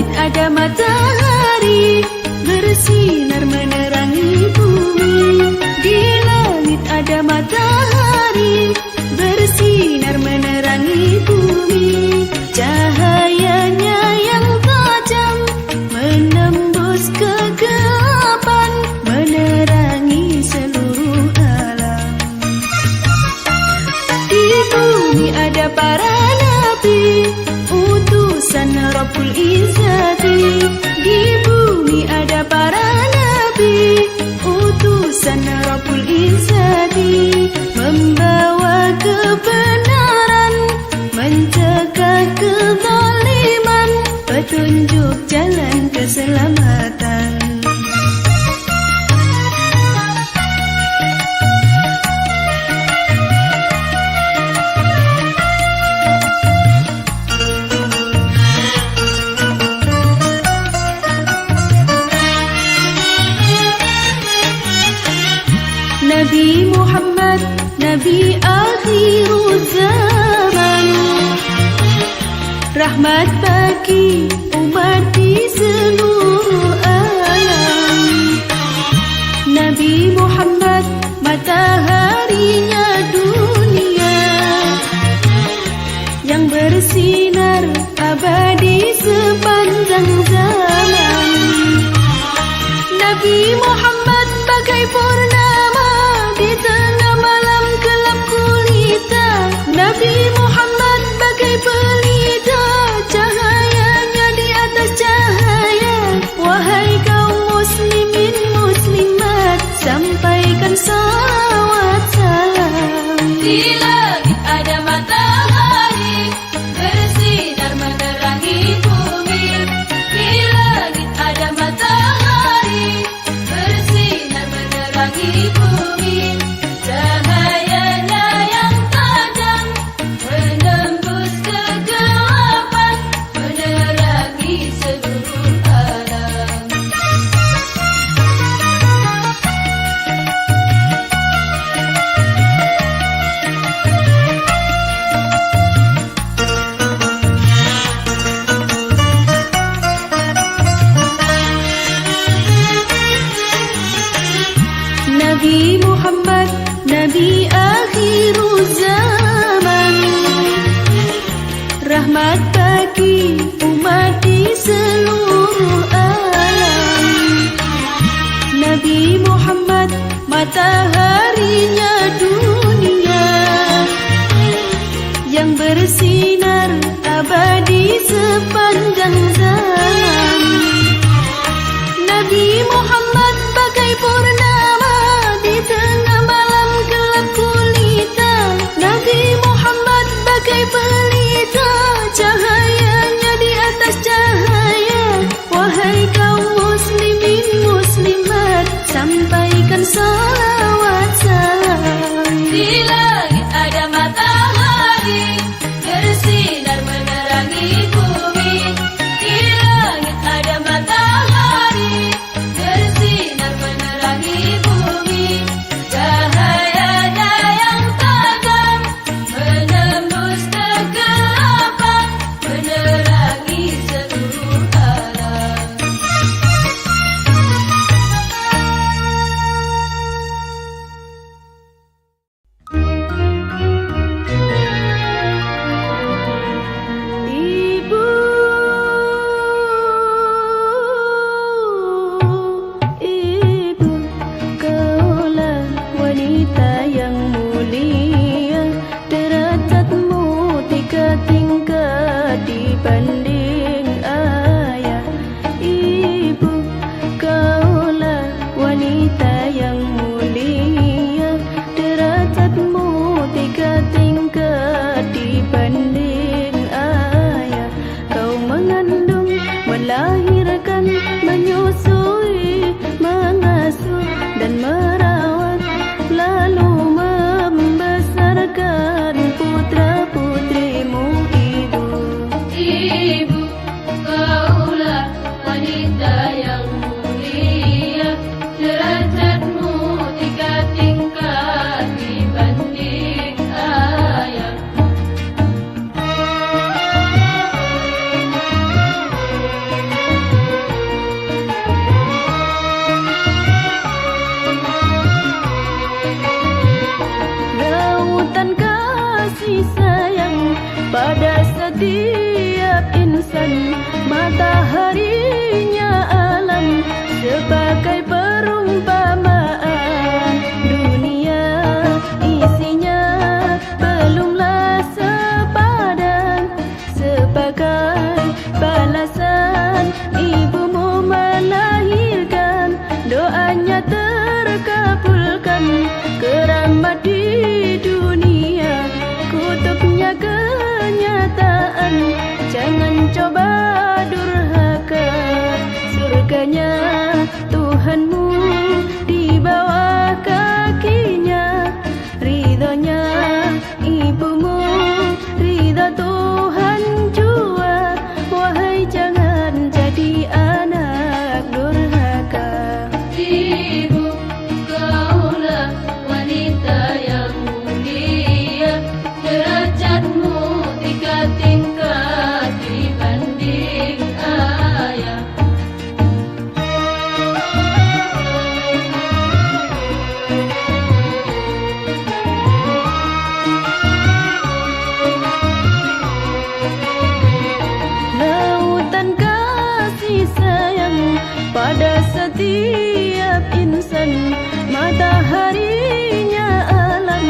langit ada matahari bersinar menerangi bumi. Di langit ada matahari bersinar menerangi bumi. Cahayanya yang tajam menembus kegelapan, menerangi seluruh alam. Di bumi ada para nabi, utusan Rabbul Izzati. Di bumi ada para nabi, utusan Rabbul Izzati, membawa kebenaran, mencegah kezaliman, petunjuk jalan keselamatan. Nabi Muhammad, Nabi akhirul zaman, rahmat bagi umat di seluruh alam. Nabi Muhammad, mataharinya dunia, yang bersinar abadi sepanjang zaman. Nabi Muhammad bagai purnama di tengah malam gelap gulita. Nabi Muhammad bagai pelita, cahayanya di atas cahaya. Wahai kaum muslimin muslimat, sampaikan salawat salam. Di langit ada matahari bersinar menerangi bumi. Di langit ada matahari bersinar menerangi bumi. Cahayanya yang tajam menembus kegelapan, menerangi seluruh alam. Nabi Muhammad, Nabi akhirul zaman, rahmat bagi umat di seluruh alam. Nabi Muhammad, mataharinya dunia, yang bersinar abadi sepanjang zaman. Nabi Muhammad bagai purnama di tengah malam gelap gulita. Nabi Muhammad bagai pelita, cahayanya di atas cahaya. Wahai kaum muslimin muslimat, sampaikan salawat salam. Di langit ada matahari bersinar menerangi bumi. Di Tuhan, jangan coba durhaka. Surganya Tuhanmu di bawah kakinya, ridhonya ibumu, ridho Tuhan jua. Wahai jangan jadi anak durhaka. Ibu, kaulah wanita yang mulia, derajatmu 3 tingkat dibanding ayah. Lautan kasih sayang pada setiap insan, mataharinya alam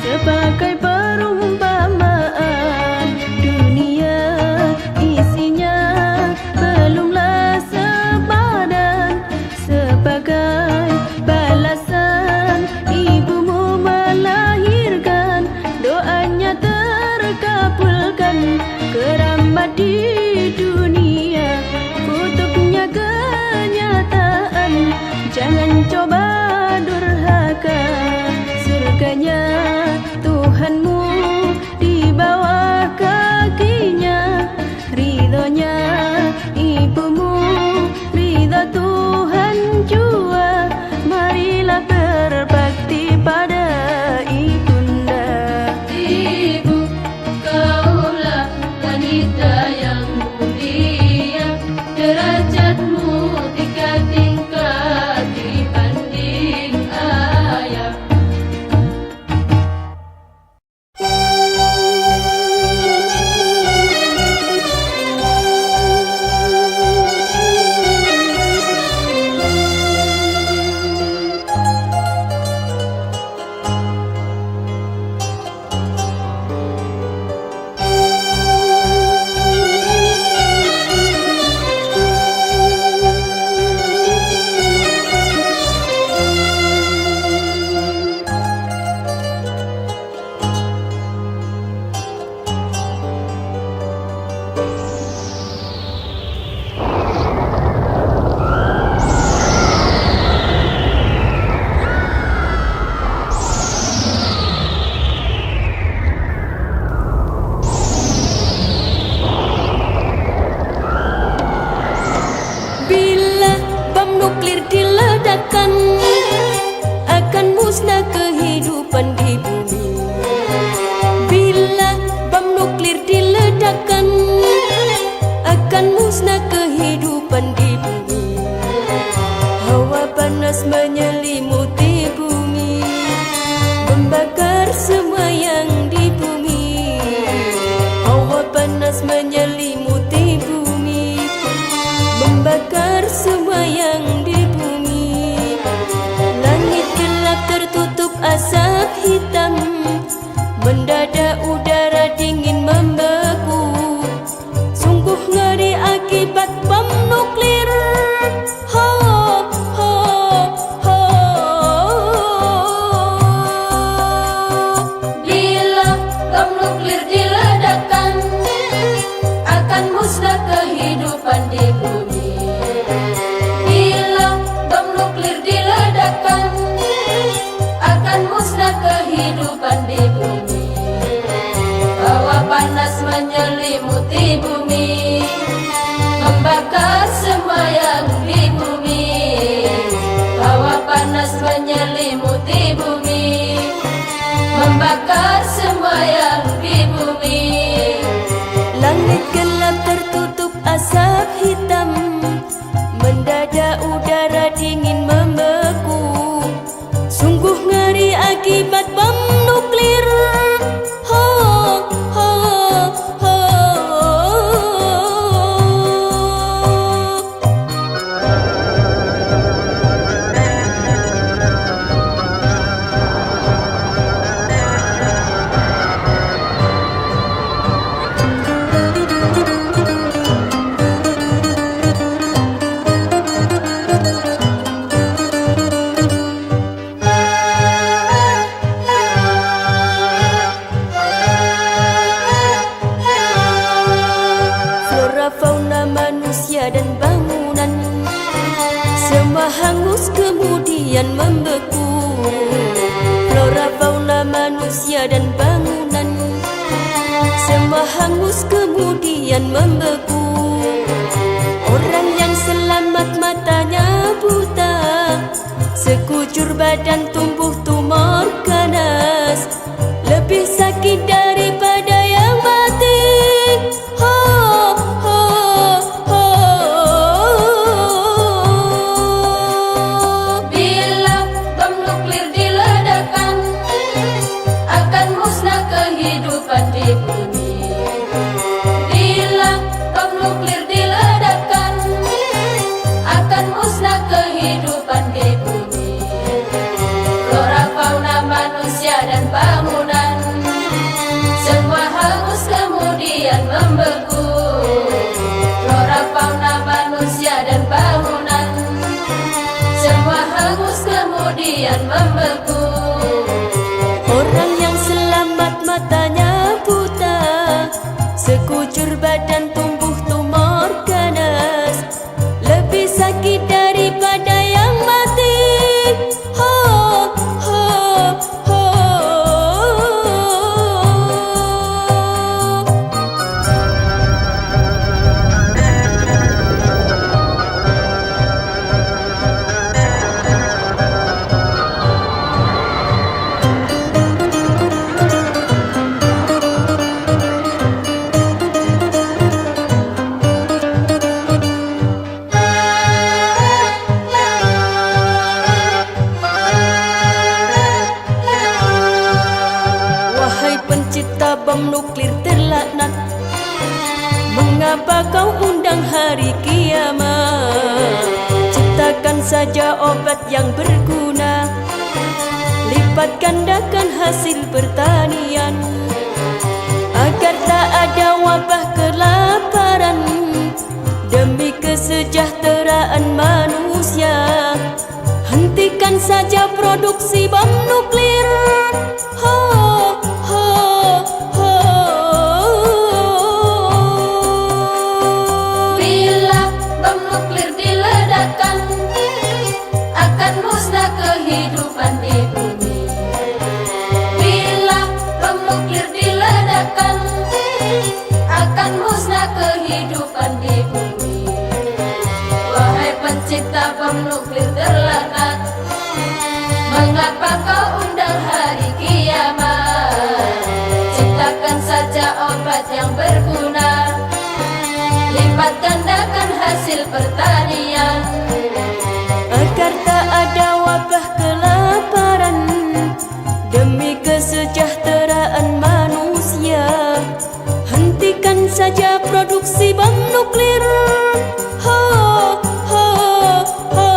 sebagai perumpamaan. Dunia isinya belumlah sepadan, sebagai balasan ibumu melahirkan, doanya terkabulkan. Keramat di dunia, kutubnya kenyataan, jangan coba durhaka. Surganya Tuhanmu di bawah kakinya, ridhonya ibumu, ridho Tuhan jua. Marilah berbakti pada ibunda. Ibu, kaulah wanita yang mulia, derajatmu 3 tingkat dibanding ayah. Bila bom nuklir diledakkan, akan musnah kehidupan di bumi. Bila bom nuklir diledakkan, akan musnah kehidupan di bumi. Hawa panas menyelimuti bumi, membakar semua yang di bumi. Hawa panas menyelimuti bumi, membakar semua yang di bumi. Langit gelap tertutup asap hitam, mendadak udara dingin membeku. Sungguh ngeri akibat bom nuklir. Ho, ho, ho. Bila bom nuklir diledakkan, akan musnah kehidupan di bumi. Bila bom nuklir diledakkan, akan musnah kehidupan di bumi. Hawa panas menyelimuti bumi, membakar semua yang di bumi. Hawa panas menyelimuti bumi, membakar semua yang di bumi. Langit gelap tertutup asap hitam, mendadak udara dingin membeku. Sungguh ngeri akibat bom nuklir. Ho, ho, ho. dan bangunan semua hangus kemudian membeku. Flora fauna manusia dan bangunan semua hangus kemudian membeku. Orang yang selamat matanya buta, sekujur badan tumbuh tumor ganas, lebih sakit daripada yang mati. Ho, ho, ho. Bila bom nuklir diledakkan, akan musnah kehidupan di bumi. Bila bom nuklir diledakkan, akan musnah kehidupan di bumi. Flora fauna manusia dan bangunan semua hangus kemudian membeku. Flora fauna manusia dan bangunan semua hangus kemudian membeku. Orang yang selamat matanya buta, sekujur badan tumbuh tumor ganas, lebih sakit daripada yang mati. Ho, ho, ho. Wahai pencipta bom nuklir terlaknat, mengapa kau undang hari kiamat? Ciptakan saja obat yang berguna, lipat gandakan hasil pertanian, agar tak ada wabah kelaparan, demi kesejahteraan manusia. Hentikan saja produksi bom nuklir. Ho, ho, ho. Bila bom nuklir diledakkan, akan musnah kehidupan di bumi. Bila bom nuklir diledakkan, akan musnah kehidupan di bumi. Wahai pencipta bom nuklir terlaknat, mengapa kau undang hari kiamat? Ciptakan saja obat yang berguna, lipat gandakan hasil pertanian, Agar tak ada wabah kelaparan, demi kesejahteraan manusia. Hentikan saja produksi bom nuklir. Ho, ho, ho.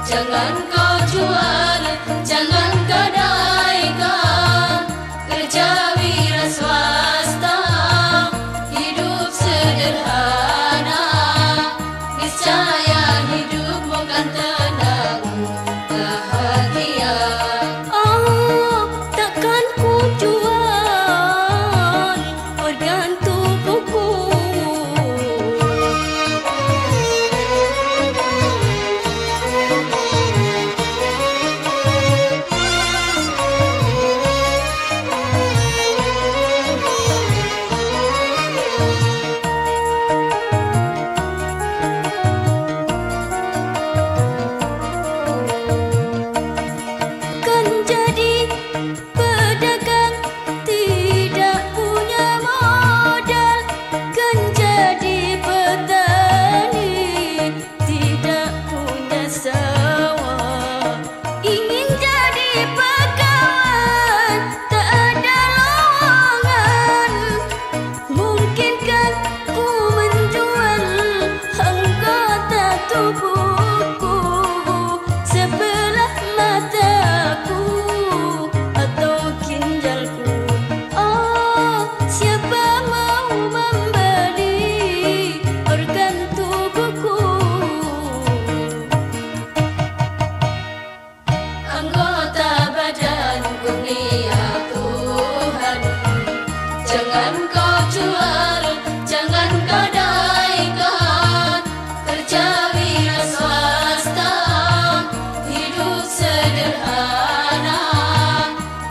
Jangan kau jual, jangan gadaikan, kerja wira swasta, hidup sederhana, niscaya hidupmu kan tenang, bahagia. Oh, takkan ku jual organ tubuhku. Kan jadi pedagang tidak punya modal, kan jadi petani tidak punya sawah, ingin jadi pegawai tak ada lowongan. Mungkinkah ku menjual anggota tubuhku, sebelah mataku atau ginjalku? Oh, siapa mau membeli organ tubuhku? Anggota badanku ni ya Tuhan, jangan kau jual, jangan gadaikan, kerja wira swasta, hidup sederhana,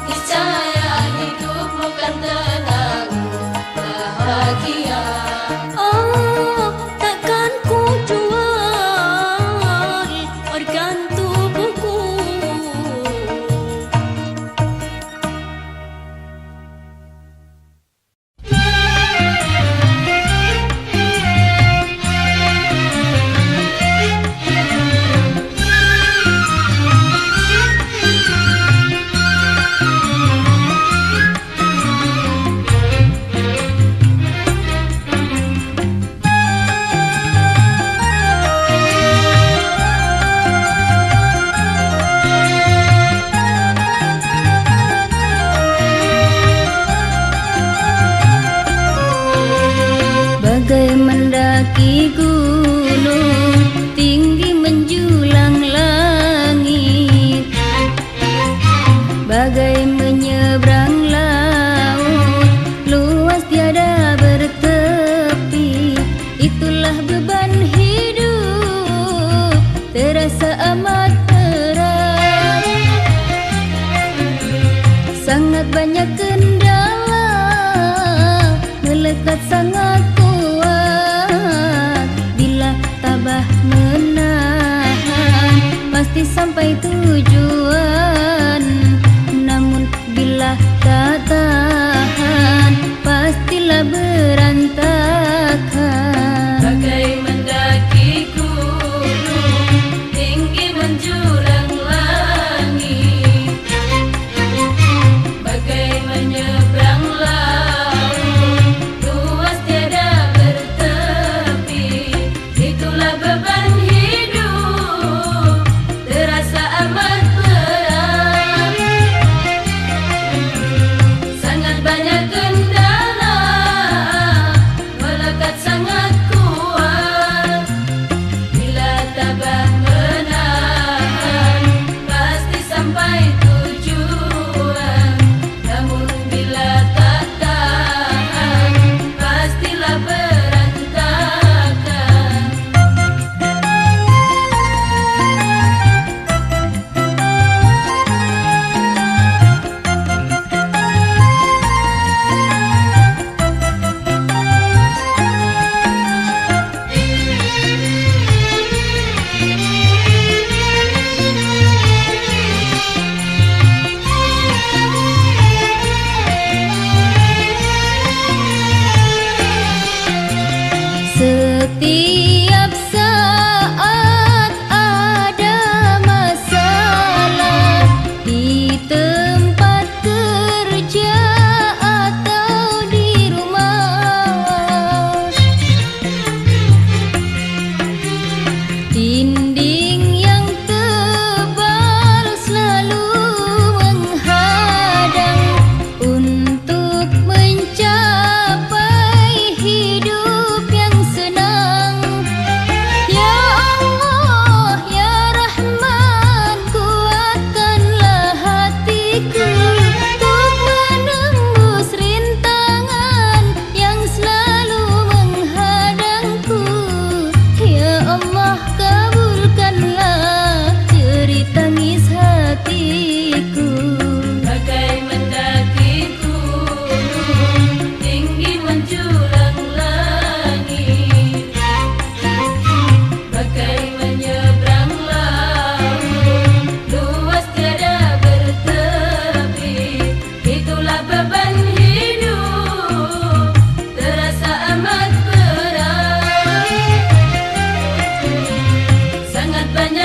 niscaya hidupmu kan tenang, bahagia. Oh, takkan ku jual organ tubuhku. Bagai mendaki gunung tinggi menjulang langit, bagai menyeberang laut luas tiada bertepi. Itulah beban hidup terasa amat berat, sangat banyak kendala melekat sangat kuat. Bila tabah menahan pasti sampai tujuan, namun bila tak tahan pastilah berantakan. Bagai mendaki gunung tinggi menjulang langit, bagai menyeberang laut luas tiada bertepi. Itulah beban hidup terasa amat berat, sangat banyak kendala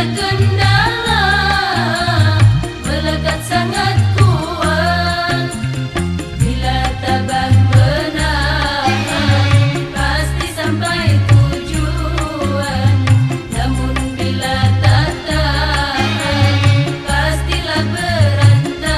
banyak kendala melekat sangat kuat. Bila tabah menahan pasti sampai tujuan. Namun bila tak tahan pastilah berantakan.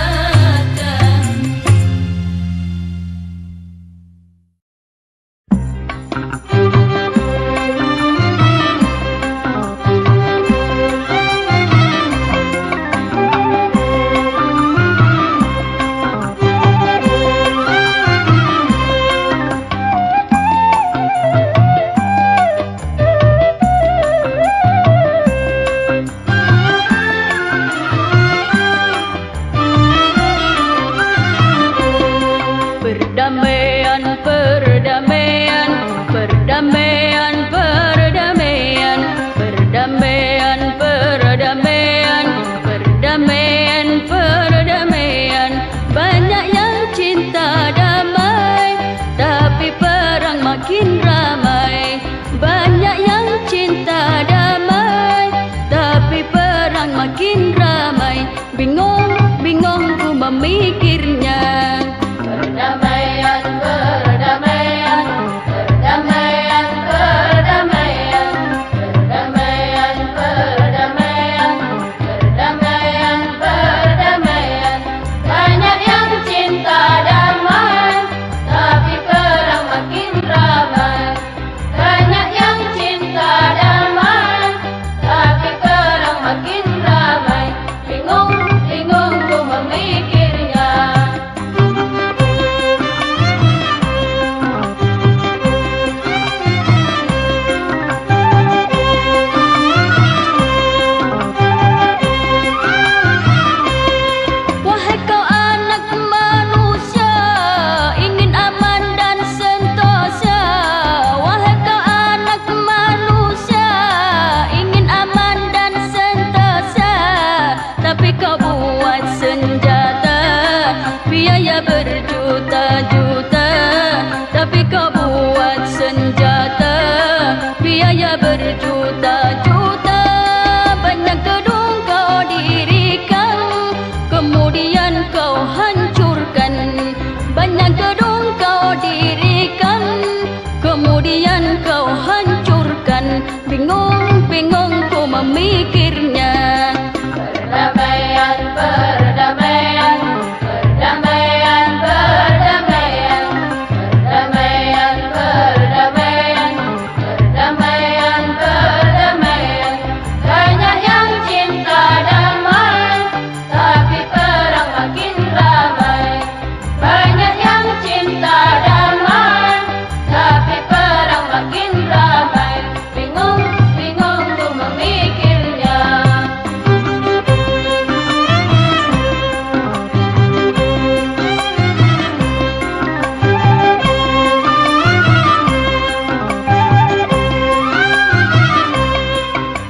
Perdamaian, perdamaian, perdamaian, perdamaian, perdamaian, perdamaian, perdamaian. Banyak yang cinta damai, tapi perang makin ramai. Banyak yang cinta damai, tapi perang makin ramai. Bingung, bingung ku memikirnya. Perdamaian, perdamaian, perdamaian, perdamaian, perdamaian, perdamaian, perdamaian, perdamaian. Banyak yang cinta damai, tapi perang makin ramai. Banyak yang cinta damai, tapi perang makin ramai. Bingung, bingung ku memikirnya. Wahai kau anak manusia, ingin aman dan sentosa. Wahai kau anak manusia, ingin aman dan sentosa. Tapi kau buat senjata, biaya berjuta-juta. Tapi kau buat senjata, biaya berjuta-juta. Banyak gedung kau dirikan, kemudian kau hancurkan. Banyak gedung kau dirikan, kemudian kau hancurkan. Bingung, bingung ku memikirnya. Perdamaian, perdamaian, perdamaian, perdamaian, perdamaian, perdamaian, perdamaian, perdamaian. Banyak yang cinta damai, tapi perang makin ramai. Banyak yang cinta damai, tapi perang makin ramai. Bingung, bingung ku memikirnya.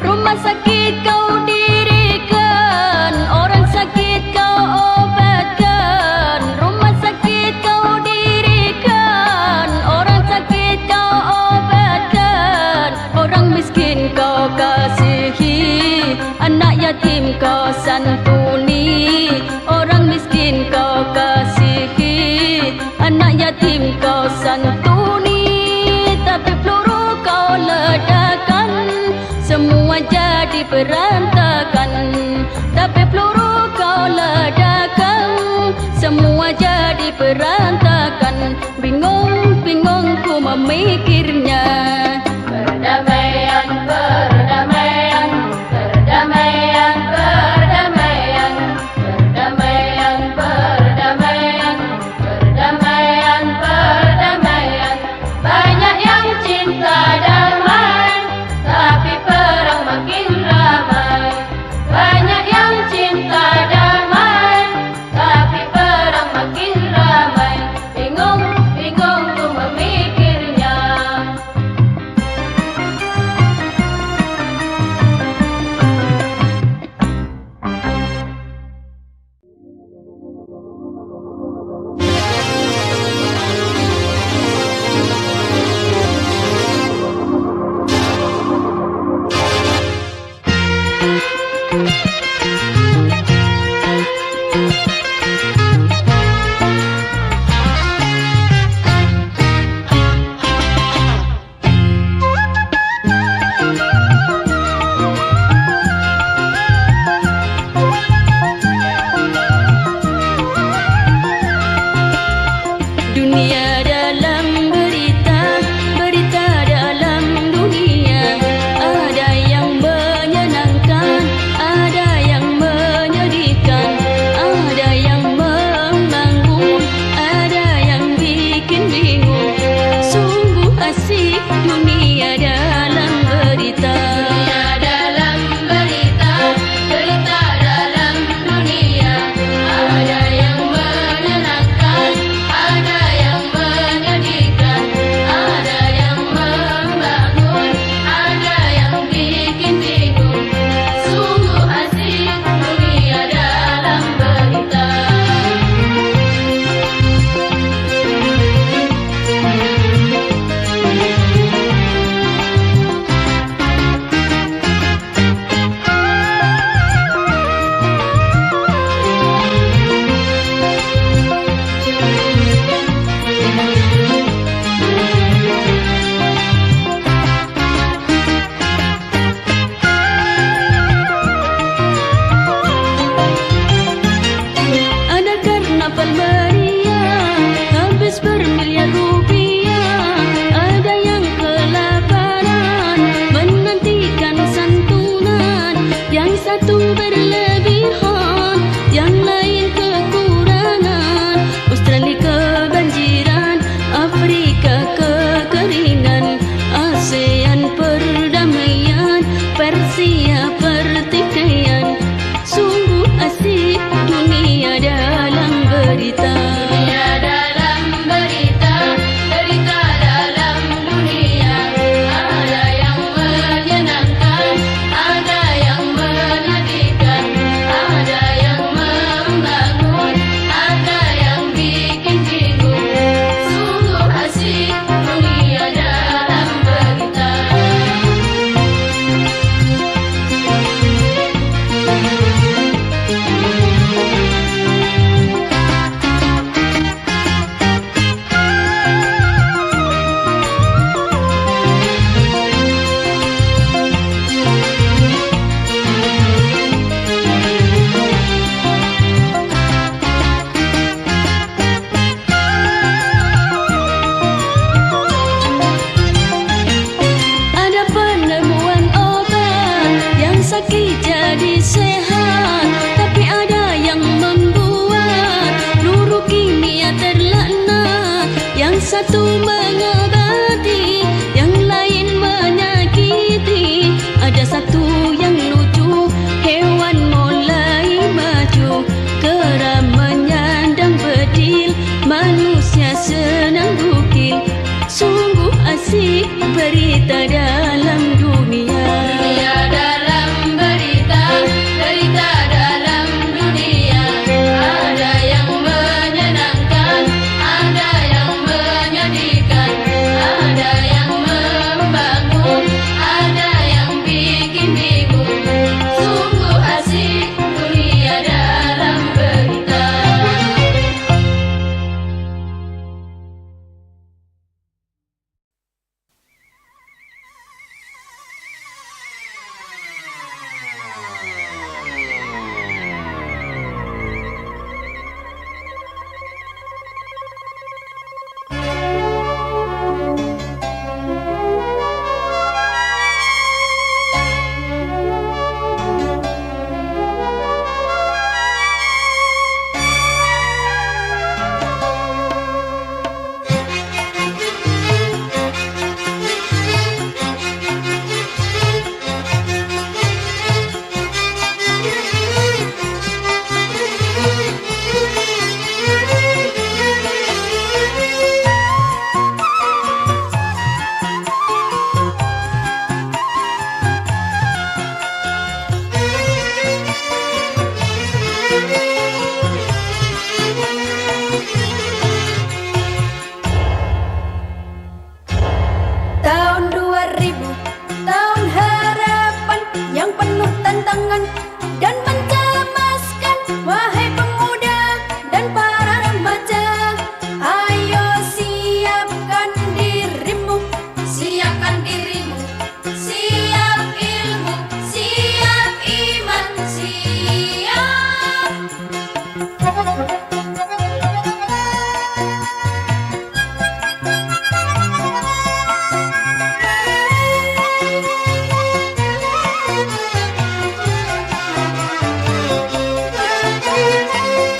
Rumah sakit kau dirikan, orang sakit kau obatkan. Rumah sakit kau dirikan, orang sakit kau obatkan. Orang miskin kau kasihi, anak yatim kau santuni. Orang miskin kau kasihi, anak yatim kau santuni. Tapi peluru kau ledakan, semua jadi berantakan. Tapi peluru kau ledakan, semua jadi berantakan. Bingung, bingung ku memikirnya. Perdamaian, perdamaian, perdamaian, perdamaian, perdamaian, perdamaian, perdamaian, perdamaian. Banyak yang cinta damai, tapi perang makin ramai. Banyak yang cinta damai, tapi perang makin ramai. Bingung, bingung ku memikirnya. berlebihan, yang lain kekurangan. Australia kebanjiran, Afrika kekeringan, ASEAN perdamaian, Persia pertikaian. Sungguh asik dunia dalam berita. Dunia dalam berita, berita dalam dunia. Ada yang menyenangkan, ada yang menyedihkan, ada yang membangun, ada yang bikin bingung. Sungguh asik dunia dalam berita. Ada penemuan obat yang sakit jadi sehat, tapi ada yang membuat luruh kimia terlaknat. Yang satu mengobati, yang lain menyakiti. Ada satu yang lucu, hewan mulai maju, kera menyandang bedil, manusia senang gukil. Sungguh asik berita dalam dunia. Dunia dalam berita, berita dalam dunia. Ada yang menyenangkan, ada yang menyedihkan, ada yang membangun, ada yang bikin bingung. Sungguh asik dunia dalam berita. Tahun 2000, tahun harapan yang penuh tantangan dan mencemaskan. Wahai pemuda dan para remaja, ayo siapkan dirimu, siapkan dirimu, siap ilmu, siap iman, siap.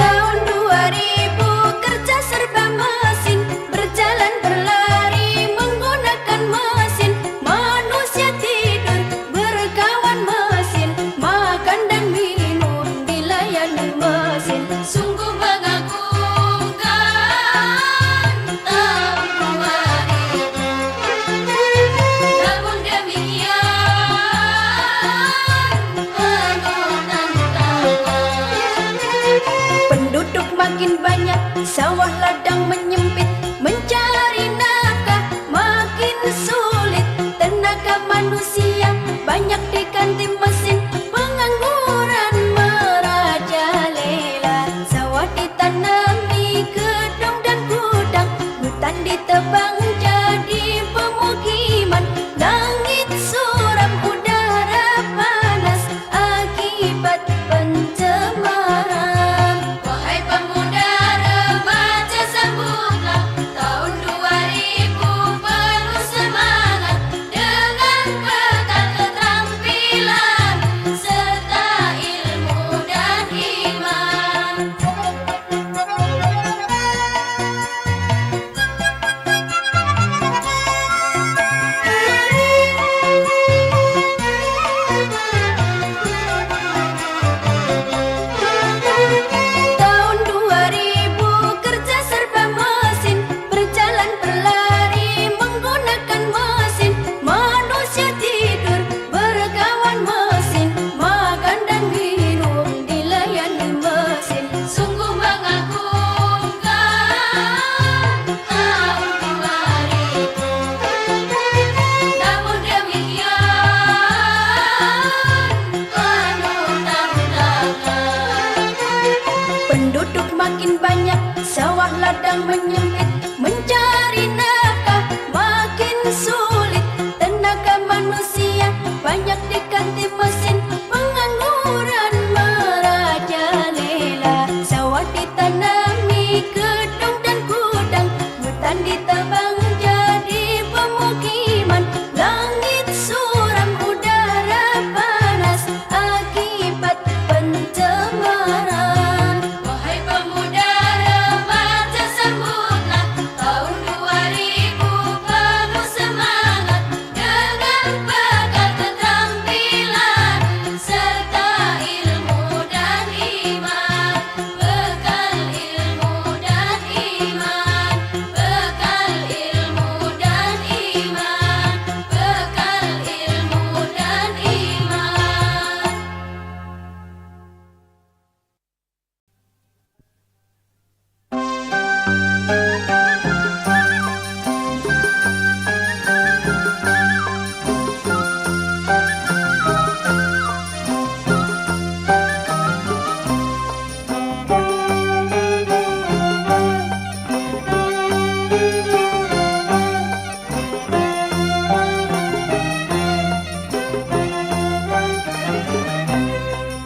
Tahun 2000 kerja serba mesin, berjalan berlari menggunakan mesin. Manusia tidur berkawan mesin, makan dan minum dilayani mesin. Sungguh mengagumkan tahun 2000. Namun demikian penuh tantangan. Penduduk makin banyak, sawah ladang menyempit, mencari nafkah makin sulit. Tenaga manusia banyak diganti mesin, pengangguran merajalela. Sawah ditanami gedung dan gudang, hutan ditebang jadi pemukiman. Langit suram, udara panas akibat pencemaran. Wahai pemuda remaja malang menyempit, mencari nafkah makin sulit. Tenaga manusia banyak diganti mesin, pengangguran merajalela. Sawah ditanami gedung dan gudang, hutan ditebang jadi pemukiman. Langit suram, udara panas akibat pencemaran. Wahai pemuda remaja, sambutlah tahun 2000 penuh semangat, dengan bekal keterampilan serta ilmu dan iman. Bekal ilmu dan iman, bekal ilmu dan iman, bekal ilmu dan iman.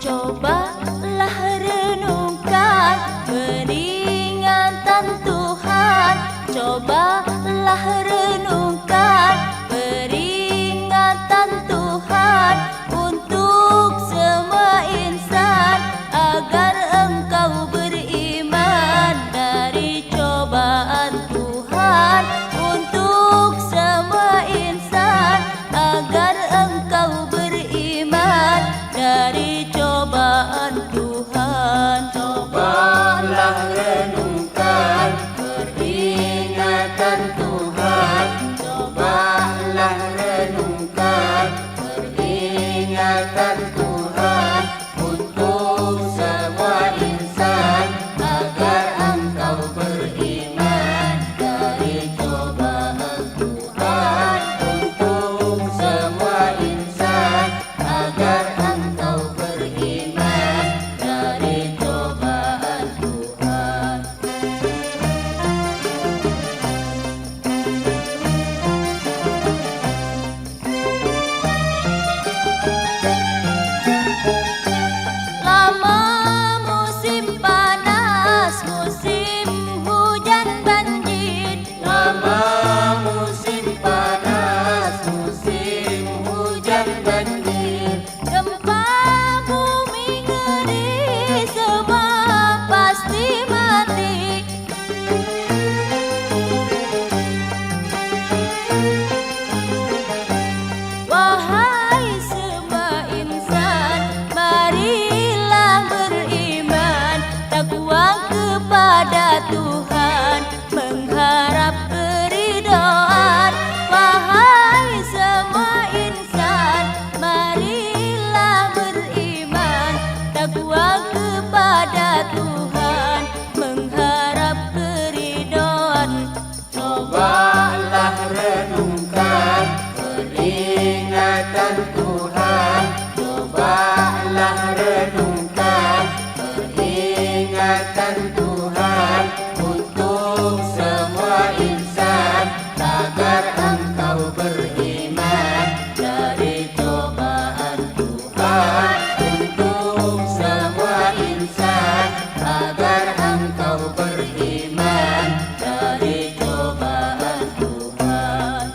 Cobalah renungkan peringatan Tuhan. Cobalah renungkan peringatan Tuhan untuk semua insan, agar engkau beriman dari cobaan Tuhan. Untuk semua insan, agar engkau beriman dari cobaan Tuhan. Cobalah renungkan peringatan Tuhan. Cobalah renungkan peringatan Tuhan untuk semua insan, agar engkau beriman dari cobaan Tuhan. Untuk semua insan, agar engkau beriman dari cobaan Tuhan. Lama musim panas, musim hujan banjir. Lama musim panas, musim hujan banjir. Gempa bumi ngeri, semua pasti mati. Wahai semua insan, marilah beriman, takwa kepada Tuhan, mengharap keridhaan. Wahai semua insan, marilah beriman, takwa kepada Tuhan, mengharap keridhaan. Cobalah renungkan peringatan Tuhan. Cobalah renungkan peringatan Tuhan untuk semua insan, agar engkau beriman dari cobaan Tuhan. Untuk semua insan, agar engkau beriman dari cobaan Tuhan.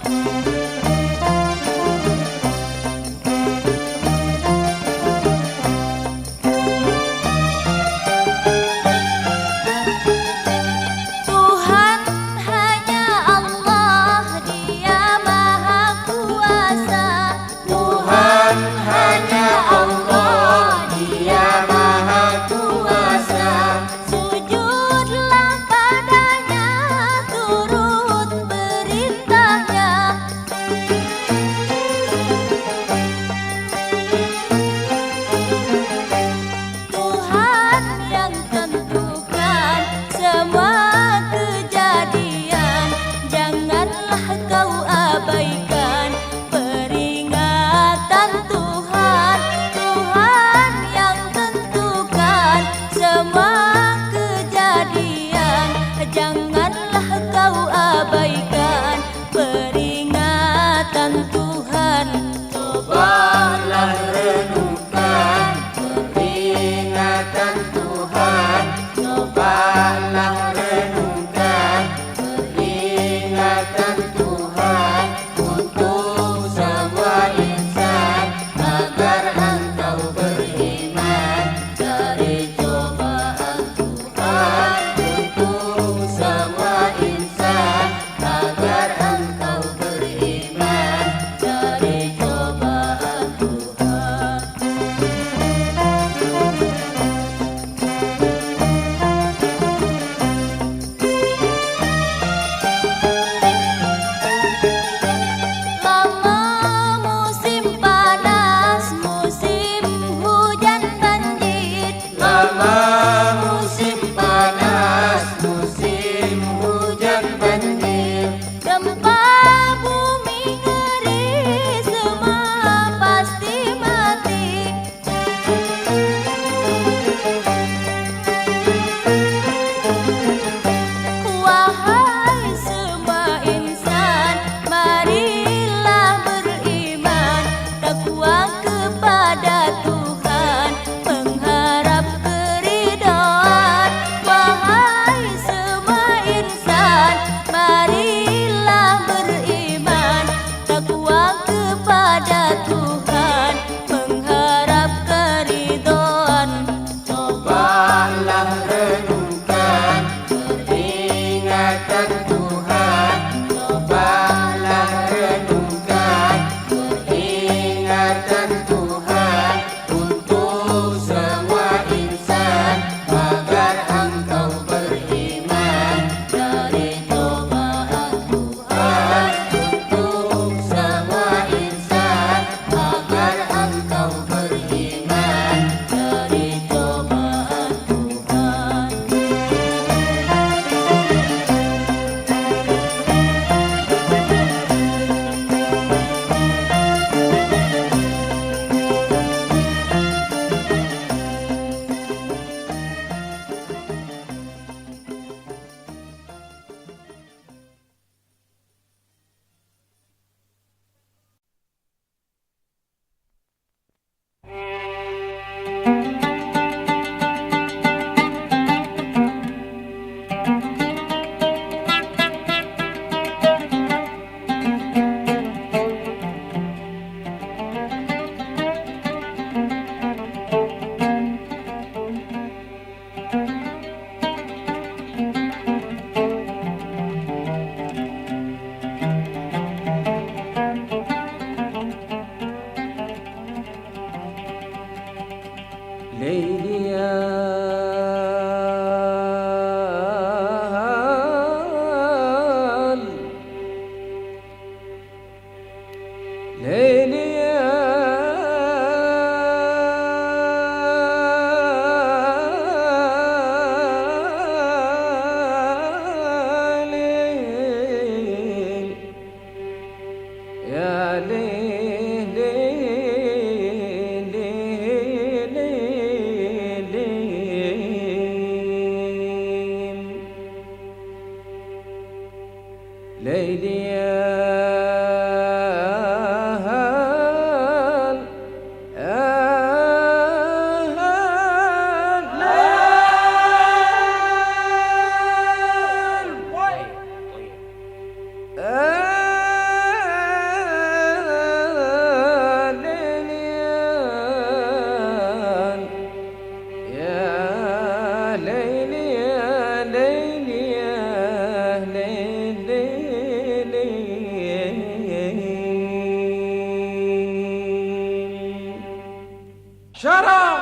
Shut up!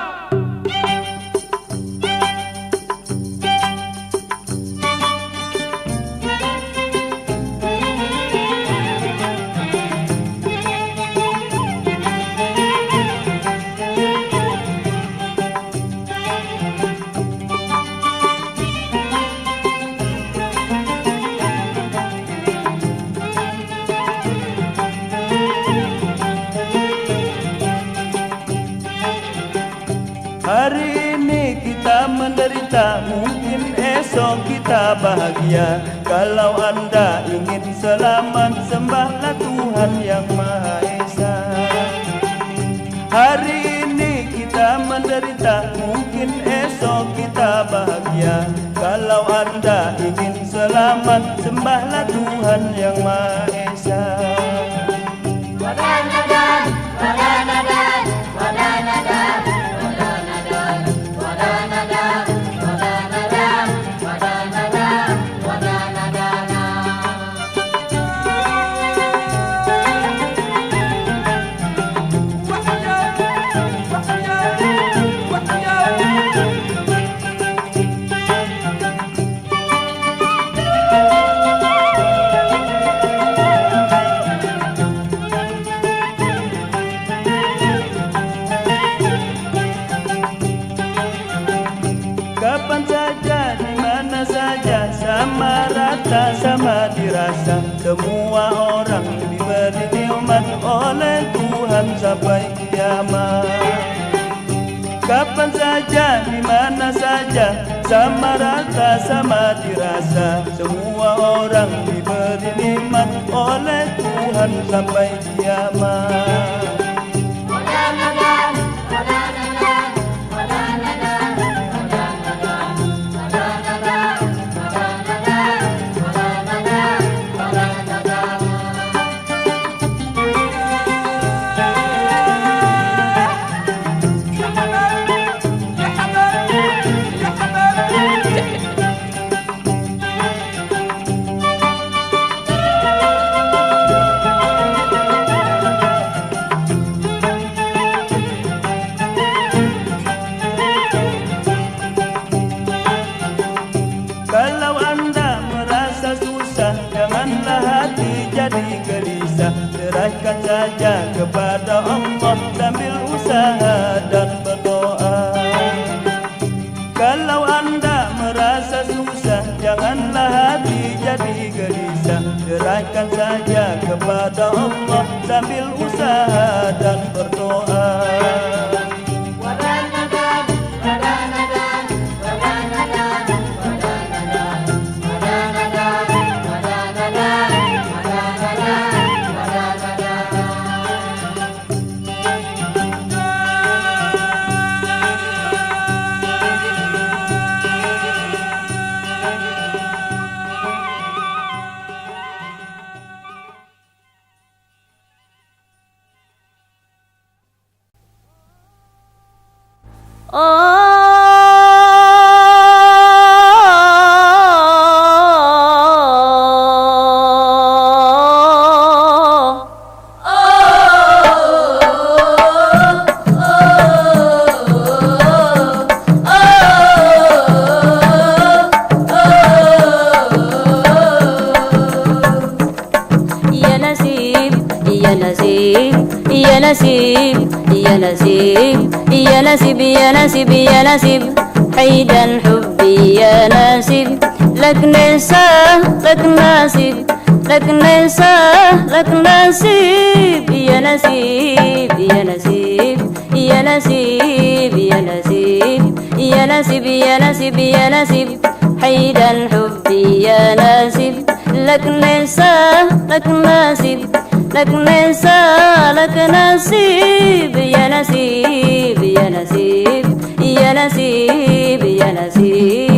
Hari ini kita menderita, mungkin esok kita bahagia. Kalau Anda ingin selamat, sembahlah Tuhan Yang Maha Esa. Hari ini kita menderita, mungkin esok kita bahagia. Kalau Anda ingin selamat, sembahlah Tuhan Yang Maha Esa. Wadanadan, wadanadan, wadanadan. Kapan saja, di mana saja, sama rata, sama dirasa. Semua orang diberi nikmat oleh Tuhan sampai kiamat. Kapan saja, di mana saja, sama rata, sama dirasa. Semua orang diberi nikmat oleh Tuhan sampai kiamat. Kalau Anda merasa susah, janganlah hati jadi gelisah. Serahkan saja kepada Allah sambil usaha dan berdoa. Kalau Anda merasa susah, janganlah hati jadi gelisah. Serahkan saja kepada Allah sambil usaha dan berdoa. نسيب يا نسيب يا نسيب يا نسيب يا نسيب حيدا حبي يا نسيب لك نساء لك نسيب لك نساء لك نسيب يا نسيب يا نسيب يا نسيب يا نسيب يا نسيب يا نسيب يا نسيب حيدا حبي يا نسيب لك نساء لك نسيب لك نساء لك نسيب يا نسيب يا نسيب يا نسيب يا نسيب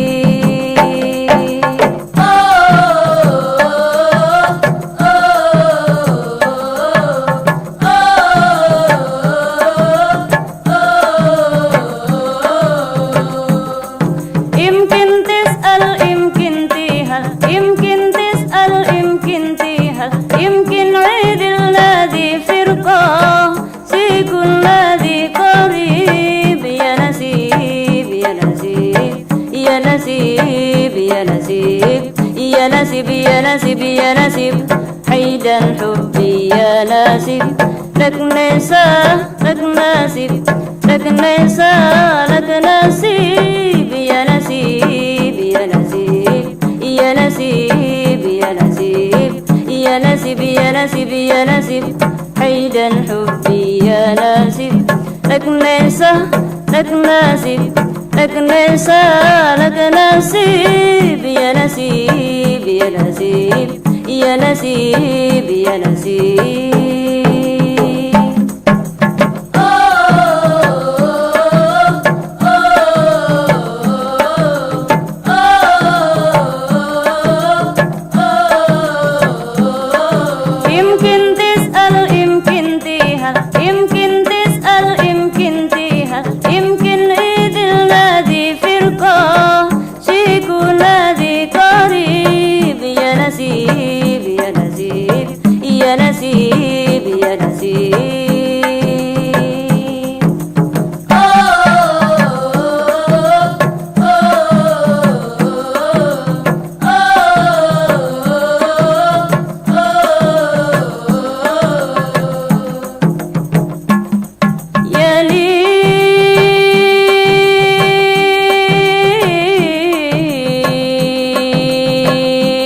يمكن تسأل يمكن تهل يمكن تسأل يمكن تهل يمكن عيد الذي فرقة سيكون الذي قريب يا نسيب يا نسيب يا نسيب يا نسيب يا نسيب يا نسيب يا نسيب حيدا حبي يا نسيب لك نساء لك نسيب لك نساء لك نسيب يا نسيب يا نسيب يا نسيب يا نسيب يا نسيب يا نسيب يا نسيب حيدا حبي يا نسيب لك نساء لك نسيب لك نساء لك نسيب يا نسيب يا نسيب يا نسيب يا نسيب يمكن تسأل يمكن تهل يمكن تسأل يمكن تهل يمكن عيد الذي فرقة سيكون الذي قريب يا نسيب يا نسيب يا نسيب يا نسيب يا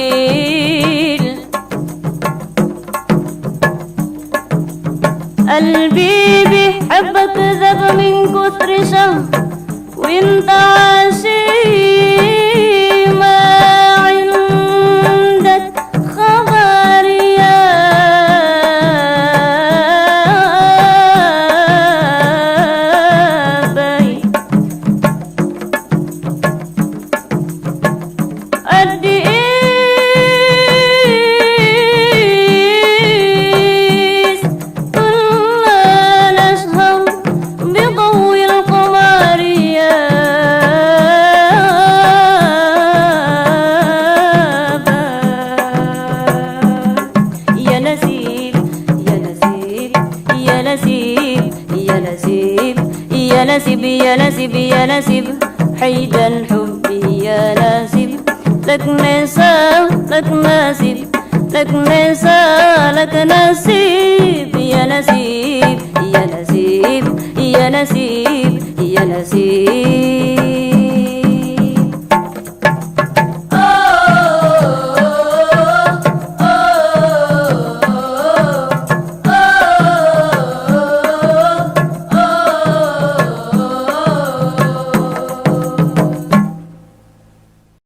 ليل قلبي بيحبك ذاب من كتر شهر وانت عاشق ما عندك خبر يا بي قد إيه كنا نسهر بضوء القمر يا بي يا نسيب يا نسيب يا نسيب يا نسيب يا نسيب يا نسيب يا نسيب حيدا حبي يا نسيب لك نساء لك نسيب لك نساء لك نسيب يا نسيب يا نسيب يا نسيب يا نسيب